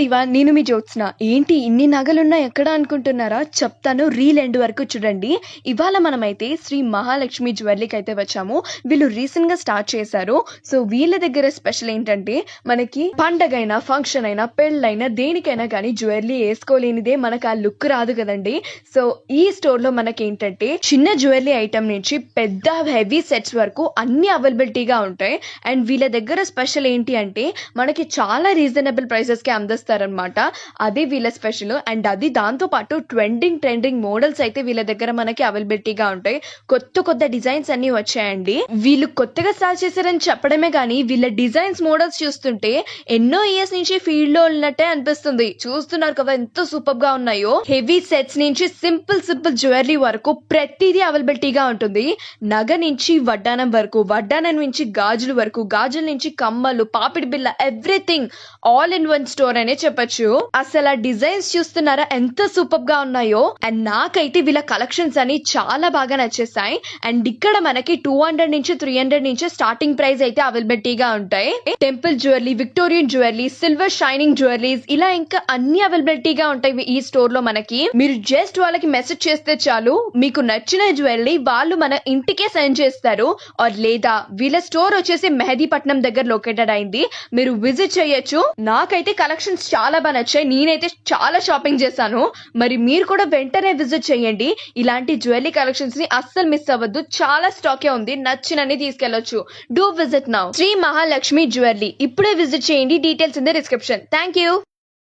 Everyone, నేను మీ జ్యోత్స్న. ఏంటి ఇన్ని నగలున్నాయి ఎక్కడ అనుకుంటున్నారా? చెప్తాను, రీల్ ఎండ్ వరకు చూడండి. ఇవాళ మనమైతే శ్రీ మహాలక్ష్మి జ్యువెలరీకి అయితే వచ్చాము. వీళ్ళు రీసెంట్ గా స్టార్ట్ చేశారు. సో వీళ్ళ దగ్గర స్పెషల్ ఏంటంటే, మనకి పండగైనా ఫంక్షన్ అయినా పెళ్ళైనా దేనికైనా కానీ జ్యువెలరీ వేసుకోలేనిదే మనకు ఆ లుక్ రాదు కదండి. సో ఈ స్టోర్ లో మనకి ఏంటంటే చిన్న జ్యువెలరీ ఐటమ్ నుంచి పెద్ద హెవీ సెట్స్ వరకు అన్ని అవైలబిలిటీగా ఉంటాయి. అండ్ వీళ్ళ దగ్గర స్పెషల్ ఏంటి అంటే, మనకి చాలా రీజనబుల్ ప్రైసెస్ కి అందిస్తారనమాట. అది వీళ్ళ స్పెషల్. అండ్ అది దాంతో పాటు ట్రెండింగ్ మోడల్స్ అయితే వీళ్ళ దగ్గర మనకి అవైలబిలిటీగా ఉంటాయి. కొత్త డిజైన్స్ అన్ని వచ్చాయండి. వీళ్ళు కొత్తగా స్టార్ట్ చేశారని చెప్పడమే కానీ వీళ్ళ డిజైన్స్ మోడల్స్ చూస్తుంటే ఎన్నో ఇయర్స్ నుంచి ఫీల్డ్ లో ఉన్నట్టే అనిపిస్తుంది. చూస్తున్నారు కదా ఎంత సూపర్ గా ఉన్నాయో. హెవీ సెట్స్ నుంచి సింపుల్ జ్యువెలరీ వరకు ప్రతిదీ అవైలబిలిటీగా ఉంటుంది. నగ నుంచి వడ్డానం వరకు, వడ్డానం నుంచి గాజుల వరకు, గాజుల నుంచి కమ్మలు, పాపిడి బిల్ల, everything all in one store అనే చెప్పొచ్చు. అసలు ఆ డిజైన్స్ చూస్తున్నారా ఎంత సూపర్ గా ఉన్నాయో. అండ్ నాకైతే వీళ్ళ కలెక్షన్స్ అని చాలా బాగా నచ్చేసాయి. అండ్ ఇక్కడ మనకి 200 నుంచి 300 నుంచి స్టార్టింగ్ ప్రైస్ అయితే అవైలబిలిటీగా ఉంటాయి. Temple jewellery, Victorian jewellery, silver shining jewelleries, ఇలా ఇంకా అన్ని అవైలబిలిటీగా ఉంటాయి ఈ స్టోర్ లో మనకి. మీరు జస్ట్ వాళ్ళకి మెసేజ్ చేస్తే చాలు, మీకు నచ్చిన జ్యువెలరీ వాళ్ళు మన ఇంటికే సెండ్ చేస్తారు. ఆర్ లేదా వీళ్ళ స్టోర్ వచ్చేసి మెహదీపట్నం దగ్గర లొకేటెడ్ అయింది. మీరు విజిట్ చేయొచ్చు. నాకైతే కలెక్షన్స్ చాలా బాగా నచ్చాయి. నేనైతే చాలా షాపింగ్ చేశాను. మరి మీరు కూడా వెంటనే విజిట్ చేయండి. ఇలాంటి జ్యువెలరీ కలెక్షన్స్ ని అస్సలు మిస్ అవ్వద్దు. చాలా స్టాకే ఉంది, నచ్చినని తీసుకెళ్లొచ్చు. Do visit now Shri Mahalakshmi jewellery. ఇప్పుడే విజిట్ చేయండి. Details in the description. Thank you.